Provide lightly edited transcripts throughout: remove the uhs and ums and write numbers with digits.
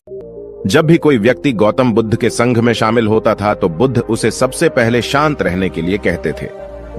जब भी कोई व्यक्ति गौतम बुद्ध के संघ में शामिल होता था तो बुद्ध उसे सबसे पहले शांत रहने के लिए कहते थे।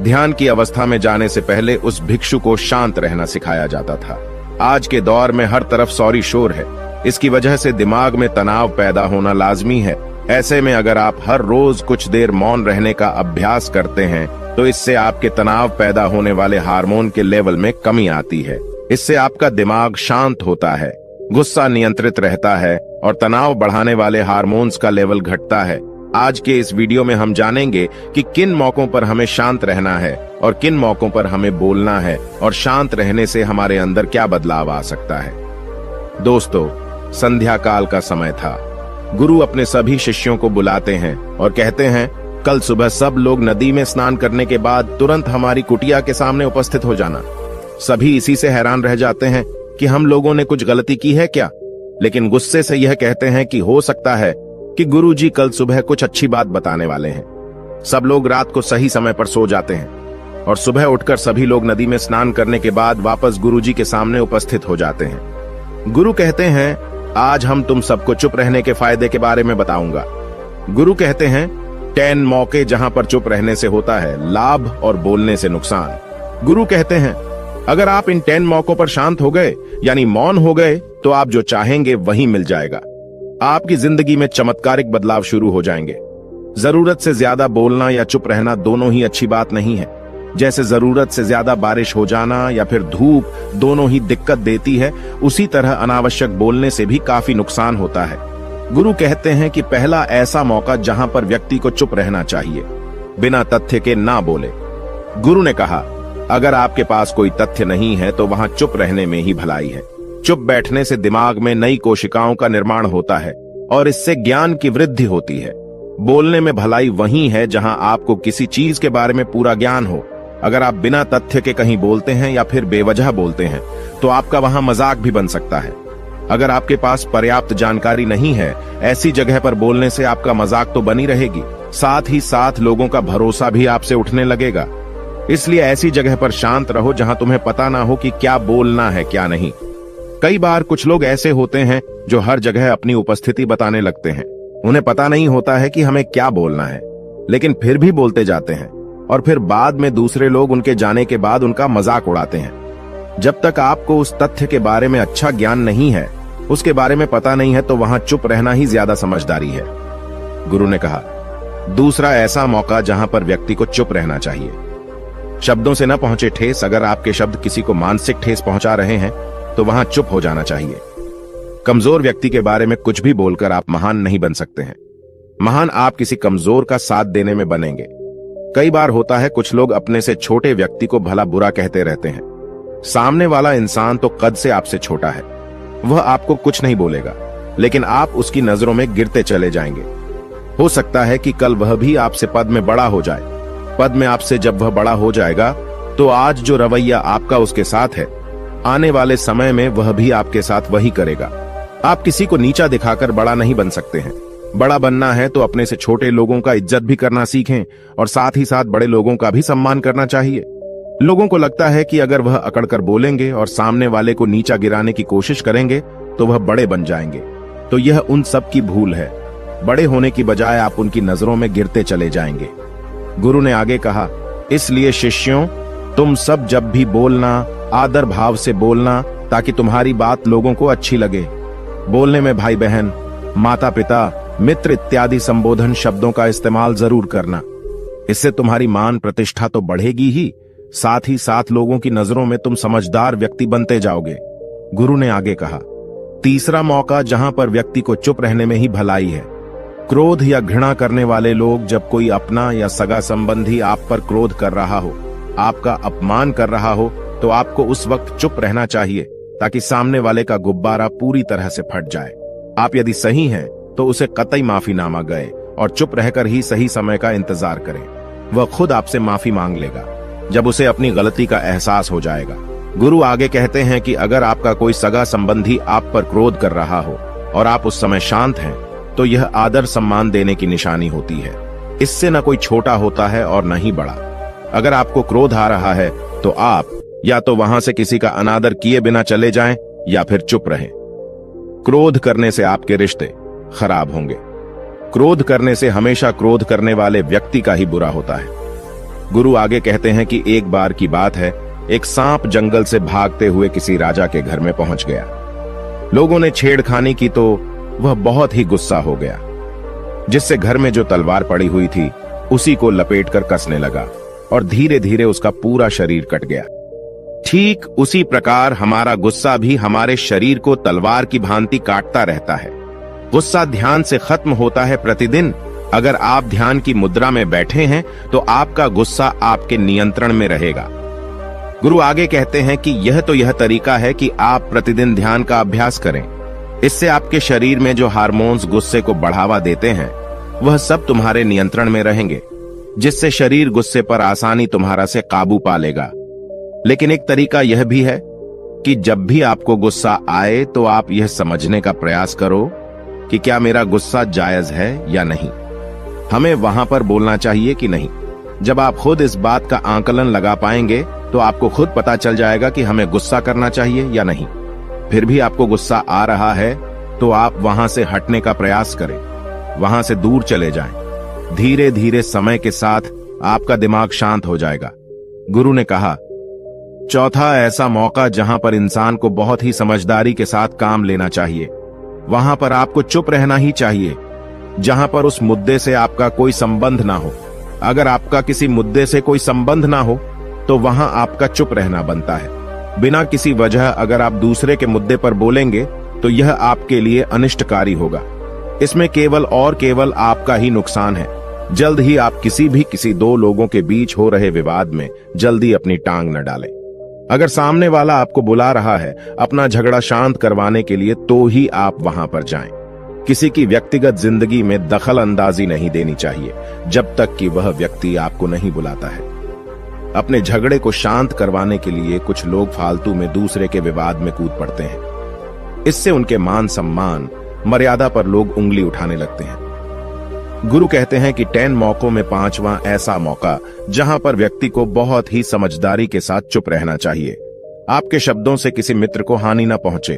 ध्यान की अवस्था में जाने से पहले उस भिक्षु को शांत रहना सिखाया जाता था। आज के दौर में हर तरफ सौरी शोर है। इसकी वजह से दिमाग में तनाव पैदा होना लाजमी है। ऐसे में अगर आप हर रोज कुछ देर मौन रहने का अभ्यास करते हैं तो इससे आपके तनाव पैदा होने वाले हार्मोन के लेवल में कमी आती है। इससे आपका दिमाग शांत होता है, गुस्सा नियंत्रित रहता है और तनाव बढ़ाने वाले हार्मोन्स का लेवल घटता है। आज के इस वीडियो में हम जानेंगे कि किन मौकों पर हमें शांत रहना है और किन मौकों पर हमें बोलना है और शांत रहने से हमारे अंदर क्या बदलाव आ सकता है। दोस्तों, संध्या काल का समय था। गुरु अपने सभी शिष्यों को बुलाते हैं और कहते हैं, कल सुबह सब लोग नदी में स्नान करने के बाद तुरंत हमारी कुटिया के सामने उपस्थित हो जाना। सभी इसी से हैरान रह जाते हैं कि हम लोगों ने कुछ गलती की है क्या, लेकिन गुस्से से यह कहते हैं कि हो सकता है कि गुरुजी कल सुबह कुछ अच्छी बात बताने वाले हैं। सब लोग रात को सही समय पर सो जाते हैं और सुबह उठकर सभी लोग नदी में स्नान करने के बाद वापस गुरुजी के सामने उपस्थित हो जाते हैं। गुरु कहते हैं, आज हम तुम सबको चुप रहने के फायदे के बारे में बताऊंगा। गुरु कहते हैं, 10 मौके जहां पर चुप रहने से होता है लाभ और बोलने से नुकसान। गुरु कहते हैं, अगर आप इन 10 मौकों पर शांत हो गए यानी मौन हो गए तो आप जो चाहेंगे वही मिल जाएगा। आपकी जिंदगी में चमत्कारिक बदलाव शुरू हो जाएंगे। जरूरत से ज्यादा बोलना या चुप रहना दोनों ही अच्छी बात नहीं है। जैसे जरूरत से ज्यादा बारिश हो जाना या फिर धूप दोनों ही दिक्कत देती है, उसी तरह अनावश्यक बोलने से भी काफी नुकसान होता है। गुरु कहते हैं कि पहला ऐसा मौका जहां पर व्यक्ति को चुप रहना चाहिए, बिना तथ्य के ना बोले। गुरु ने कहा, अगर आपके पास कोई तथ्य नहीं है तो वहां चुप रहने में ही भलाई है। चुप बैठने से दिमाग में नई कोशिकाओं का निर्माण होता है और इससे ज्ञान की वृद्धि होती है। बोलने में भलाई वही है जहां आपको किसी चीज के बारे में पूरा ज्ञान हो। अगर आप बिना तथ्य के कहीं बोलते हैं या फिर बेवजह बोलते हैं तो आपका वहां मजाक भी बन सकता है। अगर आपके पास पर्याप्त जानकारी नहीं है, ऐसी जगह पर बोलने से आपका मजाक तो बनी रहेगी, साथ ही साथ लोगों का भरोसा भी आपसे उठने लगेगा। इसलिए ऐसी जगह पर शांत रहो जहां तुम्हें पता ना हो कि क्या बोलना है क्या नहीं। कई बार कुछ लोग ऐसे होते हैं जो हर जगह अपनी उपस्थिति बताने लगते हैं। उन्हें पता नहीं होता है कि हमें क्या बोलना है, लेकिन फिर भी बोलते जाते हैं और फिर बाद में दूसरे लोग उनके जाने के बाद उनका मजाक उड़ाते हैं। जब तक आपको उस तथ्य के बारे में अच्छा ज्ञान नहीं है, उसके बारे में पता नहीं है, तो वहां चुप रहना ही ज्यादा समझदारी है। गुरु ने कहा, दूसरा ऐसा मौका जहां पर व्यक्ति को चुप रहना चाहिए। शब्दों से न पहुंचे ठेस। अगर आपके शब्द किसी को मानसिक ठेस पहुंचा रहे हैं तो वहां चुप हो जाना चाहिए। कमजोर व्यक्ति के बारे में कुछ भी बोलकर आप महान नहीं बन सकते हैं। महान आप किसी कमजोर का साथ देने में बनेंगे। कई बार होता है कुछ लोग अपने से छोटे व्यक्ति को भला बुरा कहते रहते हैं। सामने वाला इंसान तो कद से आपसे छोटा है, वह आपको कुछ नहीं बोलेगा, लेकिन आप उसकी नजरों में गिरते चले जाएंगे। हो सकता है कि कल वह भी आपसे पद में बड़ा हो जाए। पद में आपसे जब वह बड़ा हो जाएगा तो आज जो रवैया आपका उसके साथ है, आने वाले समय में वह भी आपके साथ वही करेगा। आप किसी को नीचा दिखाकर बड़ा नहीं बन सकते हैं। बड़ा बनना है तो अपने से छोटे लोगों का इज्जत भी करना सीखें और साथ ही साथ बड़े लोगों का भी सम्मान करना चाहिए। लोगों को लगता है कि अगर वह अकड़कर बोलेंगे और सामने वाले को नीचा गिराने की कोशिश करेंगे तो वह बड़े बन जाएंगे, तो यह उन सब की भूल है। बड़े होने की बजाय आप उनकी नजरों में गिरते चले जाएंगे। गुरु ने आगे कहा, इसलिए शिष्यों, तुम सब जब भी बोलना आदर भाव से बोलना, ताकि तुम्हारी बात लोगों को अच्छी लगे। बोलने में भाई बहन, माता पिता, मित्र इत्यादि संबोधन शब्दों का इस्तेमाल जरूर करना। इससे तुम्हारी मान प्रतिष्ठा तो बढ़ेगी ही, साथ ही साथ लोगों की नजरों में तुम समझदार व्यक्ति बनते जाओगे। गुरु ने आगे कहा, तीसरा मौका जहां पर व्यक्ति को चुप रहने में ही भलाई है। क्रोध या घृणा करने वाले लोग, जब कोई अपना या सगा संबंधी आप पर क्रोध कर रहा हो, आपका अपमान कर रहा हो, तो आपको उस वक्त चुप रहना चाहिए ताकि सामने वाले का गुब्बारा पूरी तरह से फट जाए। आप यदि सही हैं तो उसे कतई माफीनामा गए और चुप रहकर ही सही समय का इंतजार करें। वह खुद आपसे माफी मांग लेगा जब उसे अपनी गलती का एहसास हो जाएगा। गुरु आगे कहते हैं कि अगर आपका कोई सगा संबंधी आप पर क्रोध कर रहा हो और आप उस समय शांत हैं, तो यह आदर सम्मान देने की निशानी होती है। इससे न कोई छोटा होता है और न ही बड़ा। अगर आपको क्रोध आ रहा है तो आप या तो वहां से किसी का अनादर किए बिना चले जाएं या फिर चुप रहें। क्रोध करने से आपके रिश्ते खराब होंगे। क्रोध करने से हमेशा क्रोध करने वाले व्यक्ति का ही बुरा होता है। गुरु आगे कहते हैं कि एक बार की बात है, एक सांप जंगल से भागते हुए किसी राजा के घर में पहुंच गया। लोगों ने छेड़खानी की तो वह बहुत ही गुस्सा हो गया, जिससे घर में जो तलवार पड़ी हुई थी उसी को लपेटकर कसने लगा और धीरे धीरे उसका पूरा शरीर कट गया। ठीक उसी प्रकार हमारा गुस्सा भी हमारे शरीर को तलवार की भांति काटता रहता है। गुस्सा ध्यान से खत्म होता है प्रतिदिन। अगर आप ध्यान की मुद्रा में बैठे हैं तो आपका गुस्सा आपके नियंत्रण में रहेगा। गुरु आगे कहते हैं कि यह तरीका है कि आप प्रतिदिन ध्यान का अभ्यास करें। इससे आपके शरीर में जो हार्मोन्स गुस्से को बढ़ावा देते हैं वह सब तुम्हारे नियंत्रण में रहेंगे, जिससे शरीर गुस्से पर आसानी तुम्हारा से काबू पा लेगा। लेकिन एक तरीका यह भी है कि जब भी आपको गुस्सा आए तो आप यह समझने का प्रयास करो कि क्या मेरा गुस्सा जायज है या नहीं। हमें वहां पर बोलना चाहिए कि नहीं। जब आप खुद इस बात का आकलन लगा पाएंगे तो आपको खुद पता चल जाएगा कि हमें गुस्सा करना चाहिए या नहीं। फिर भी आपको गुस्सा आ रहा है तो आप वहां से हटने का प्रयास करें, वहां से दूर चले जाएं। धीरे धीरे समय के साथ आपका दिमाग शांत हो जाएगा। गुरु ने कहा, चौथा ऐसा मौका जहां पर इंसान को बहुत ही समझदारी के साथ काम लेना चाहिए, वहां पर आपको चुप रहना ही चाहिए, जहां पर उस मुद्दे से आपका कोई संबंध ना हो। अगर आपका किसी मुद्दे से कोई संबंध ना हो तो वहां आपका चुप रहना बनता है। बिना किसी वजह अगर आप दूसरे के मुद्दे पर बोलेंगे तो यह आपके लिए अनिष्टकारी होगा। इसमें केवल और केवल आपका ही नुकसान है। जल्द ही आप किसी दो लोगों के बीच हो रहे विवाद में जल्दी अपनी टांग न डालें। अगर सामने वाला आपको बुला रहा है अपना झगड़ा शांत करवाने के लिए तो ही आप वहां पर जाएं। किसी की व्यक्तिगत जिंदगी में दखल अंदाजी नहीं देनी चाहिए जब तक कि वह व्यक्ति आपको नहीं बुलाता है। अपने झगड़े को शांत करवाने के लिए कुछ लोग फालतू में दूसरे के विवाद में कूद पड़ते हैं। इससे उनके मान सम्मान मर्यादा पर लोग उंगली उठाने लगते हैं। गुरु कहते हैं कि 10 मौकों में 5वां ऐसा मौका जहां पर व्यक्ति को बहुत ही समझदारी के साथ चुप रहना चाहिए। आपके शब्दों से किसी मित्र को हानि न पहुंचे।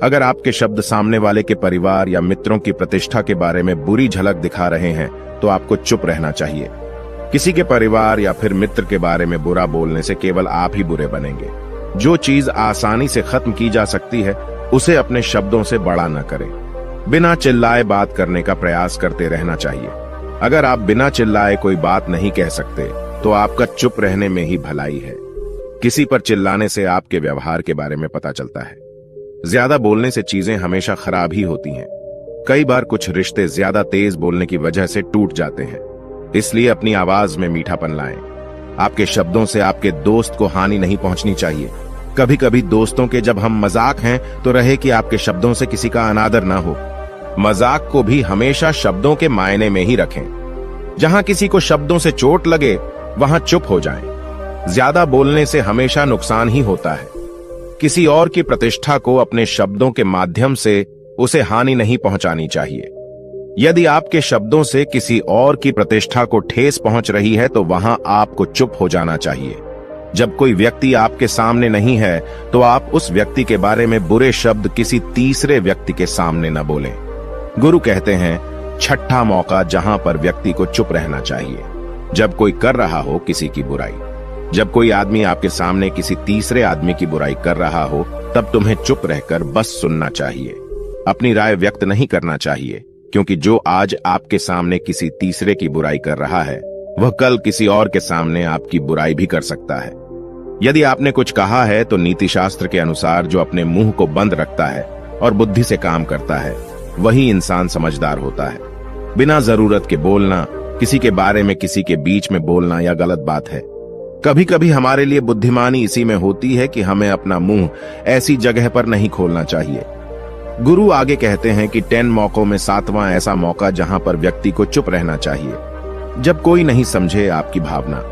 अगर आपके शब्द सामने वाले के परिवार या मित्रों की प्रतिष्ठा के बारे में बुरी झलक दिखा रहे हैं तो आपको चुप रहना चाहिए। किसी के परिवार या फिर मित्र के बारे में बुरा बोलने से केवल आप ही बुरे बनेंगे। जो चीज आसानी से खत्म की जा सकती है उसे अपने शब्दों से बड़ा न करें। बिना चिल्लाए बात करने का प्रयास करते रहना चाहिए। अगर आप बिना चिल्लाए कोई बात नहीं कह सकते तो आपका चुप रहने में ही भलाई है। किसी पर चिल्लाने से आपके व्यवहार के बारे में पता चलता है। ज्यादा बोलने से चीजें हमेशा खराब ही होती हैं। कई बार कुछ रिश्ते ज्यादा तेज बोलने की वजह से टूट जाते हैं। इसलिए अपनी आवाज में मीठापन लाएं। आपके शब्दों से आपके दोस्त को हानि नहीं पहुंचनी चाहिए। कभी कभी दोस्तों के जब हम मजाक हैं तो रहे कि आपके शब्दों से किसी का अनादर ना हो। मजाक को भी हमेशा शब्दों के मायने में ही रखें। जहां किसी को शब्दों से चोट लगे वहां चुप हो जाएं। ज्यादा बोलने से हमेशा नुकसान ही होता है। किसी और की प्रतिष्ठा को अपने शब्दों के माध्यम से उसे हानि नहीं पहुंचानी चाहिए। यदि आपके शब्दों से किसी और की प्रतिष्ठा को ठेस पहुंच रही है तो वहां आपको चुप हो जाना चाहिए। जब कोई व्यक्ति आपके सामने नहीं है तो आप उस व्यक्ति के बारे में बुरे शब्द किसी तीसरे व्यक्ति के सामने न बोलें। गुरु कहते हैं, छठा मौका जहां पर व्यक्ति को चुप रहना चाहिए, जब कोई कर रहा हो किसी की बुराई। जब कोई आदमी आपके सामने किसी तीसरे आदमी की बुराई कर रहा हो तब तुम्हें चुप रहकर बस सुनना चाहिए। अपनी राय व्यक्त नहीं करना चाहिए, क्योंकि जो आज आपके सामने किसी तीसरे की बुराई कर रहा है वह कल किसी और के सामने आपकी बुराई भी कर सकता है। यदि आपने कुछ कहा है तो नीति शास्त्र के अनुसार जो अपने मुंह को बंद रखता है और बुद्धि से काम करता है वही इंसान समझदार होता है। बिना जरूरत के बोलना, किसी के बारे में किसी के बीच में बोलना यह गलत बात है। कभी कभी हमारे लिए बुद्धिमानी इसी में होती है कि हमें अपना मुंह ऐसी जगह पर नहीं खोलना चाहिए। गुरु आगे कहते हैं कि 10 मौकों में 7वां ऐसा मौका जहां पर व्यक्ति को चुप रहना चाहिए, जब कोई नहीं समझे आपकी भावना।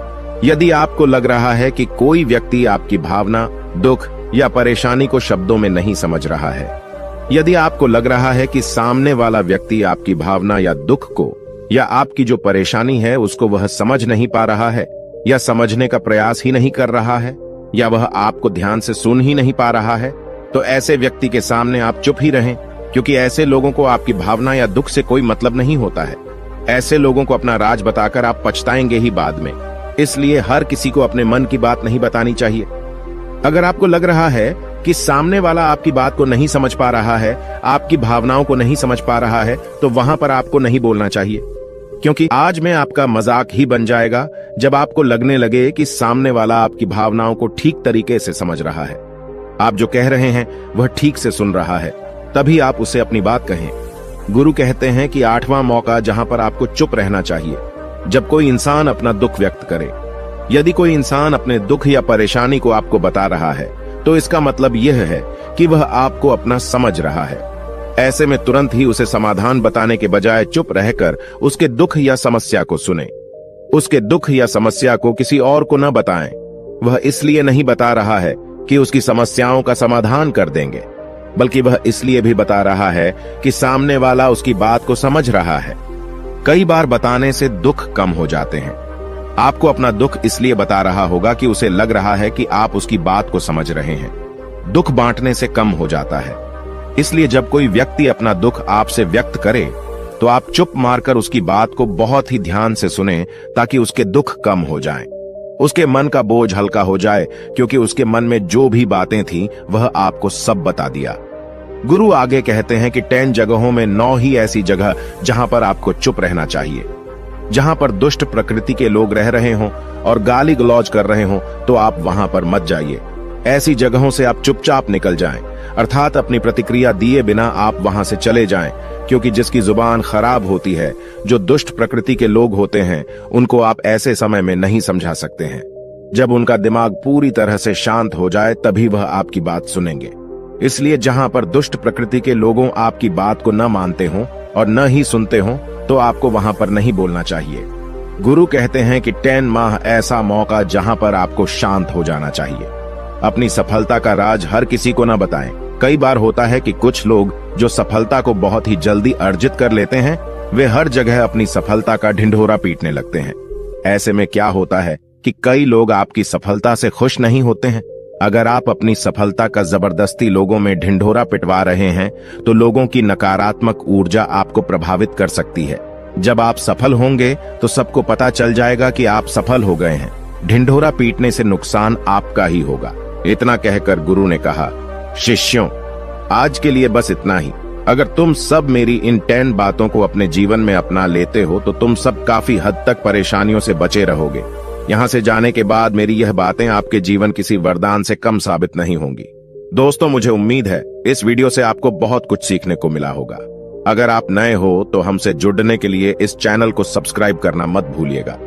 यदि आपको लग रहा है कि कोई व्यक्ति आपकी भावना, दुख या परेशानी को शब्दों में नहीं समझ रहा है, यदि आपको लग रहा है कि सामने वाला व्यक्ति आपकी भावना या दुख को या आपकी जो परेशानी है उसको वह समझ नहीं पा रहा है या समझने का प्रयास ही नहीं कर रहा है या वह आपको ध्यान से सुन ही नहीं पा रहा है, तो ऐसे व्यक्ति के सामने आप चुप ही रहें, क्योंकि ऐसे लोगों को आपकी भावना या दुख से कोई मतलब नहीं होता है। ऐसे लोगों को अपना राज बताकर आप पछताएंगे ही बाद में। इसलिए हर किसी को अपने मन की बात नहीं बतानी चाहिए। अगर आपको लग रहा है कि सामने वाला आपकी बात को नहीं समझ पा रहा है, आपकी भावनाओं को नहीं समझ पा रहा है, तो वहां पर आपको नहीं बोलना चाहिए, क्योंकि आज में आपका मजाक ही बन जाएगा जब आपको लगने लगे कि सामने वाला आपकी भावनाओं को ठीक तरीके से समझ रहा है। आप जो कह रहे हैं वह ठीक से सुन रहा है, तभी आप उसे अपनी बात कहें। गुरु कहते हैं कि 8वां मौका जहां पर आपको चुप रहना चाहिए, जब कोई इंसान अपना दुख व्यक्त करे। यदि कोई इंसान अपने दुख या परेशानी को आपको बता रहा है, तो इसका मतलब यह है कि वह आपको अपना समझ रहा है। ऐसे में तुरंत ही उसे समाधान बताने के बजाय चुप रहकर उसके दुख या समस्या को सुने। उसके दुख या समस्या को किसी और को न बताएं। वह इसलिए नहीं बता रहा है कि उसकी समस्याओं का समाधान कर देंगे, बल्कि वह इसलिए भी बता रहा है कि सामने वाला उसकी बात को समझ रहा है। कई बार बताने से दुख कम हो जाते हैं। आपको अपना दुख इसलिए बता रहा होगा कि उसे लग रहा है कि आप उसकी बात को समझ रहे हैं। दुख बांटने से कम हो जाता है। इसलिए जब कोई व्यक्ति अपना दुख आपसे व्यक्त करे, तो आप चुप मारकर उसकी बात को बहुत ही ध्यान से सुने, ताकि उसके दुख कम हो जाएं। उसके मन का बोझ हल्का हो जाए, क्योंकि उसके मन में जो भी बातें थीं वह आपको सब बता दिया। गुरु आगे कहते हैं कि 10 जगहों में 9 ही ऐसी जगह जहां पर आपको चुप रहना चाहिए। जहां पर दुष्ट प्रकृति के लोग रह रहे हों और गाली गलौज कर रहे हों, तो आप वहां पर मत जाइए। ऐसी जगहों से आप चुपचाप निकल जाएं, अर्थात अपनी प्रतिक्रिया दिए बिना आप वहां से चले जाएं, क्योंकि जिसकी जुबान खराब होती है, जो दुष्ट प्रकृति के लोग होते हैं, उनको आप ऐसे समय में नहीं समझा सकते हैं। जब उनका दिमाग पूरी तरह से शांत हो जाए, तभी वह आपकी बात सुनेंगे। इसलिए जहां पर दुष्ट प्रकृति के लोगों आपकी बात को न मानते हों और न ही सुनते हों, तो आपको वहां पर नहीं बोलना चाहिए। गुरु कहते हैं कि 10 माह ऐसा मौका जहां पर आपको शांत हो जाना चाहिए। अपनी सफलता का राज हर किसी को न बताएं। कई बार होता है कि कुछ लोग जो सफलता को बहुत ही जल्दी अर्जित कर लेते हैं, वे हर जगह अपनी सफलता का ढिंढोरा पीटने लगते हैं। ऐसे में क्या होता है कि कई लोग आपकी सफलता से खुश नहीं होते हैं। अगर आप अपनी सफलता का जबरदस्ती लोगों में ढिंढोरा पिटवा रहे हैं, तो लोगों की नकारात्मक ऊर्जा आपको प्रभावित कर सकती है। जब आप सफल होंगे तो सबको पता चल जाएगा कि आप सफल हो गए हैं। ढिंढोरा पीटने से नुकसान आपका ही होगा। इतना कहकर गुरु ने कहा, शिष्यों, आज के लिए बस इतना ही। अगर तुम सब मेरी इन 10 बातों को अपने जीवन में अपना लेते हो, तो तुम सब काफी हद तक परेशानियों से बचे रहोगे। यहाँ से जाने के बाद मेरी यह बातें आपके जीवन किसी वरदान से कम साबित नहीं होंगी। दोस्तों, मुझे उम्मीद है इस वीडियो से आपको बहुत कुछ सीखने को मिला होगा। अगर आप नए हो तो हमसे जुड़ने के लिए इस चैनल को सब्सक्राइब करना मत भूलिएगा।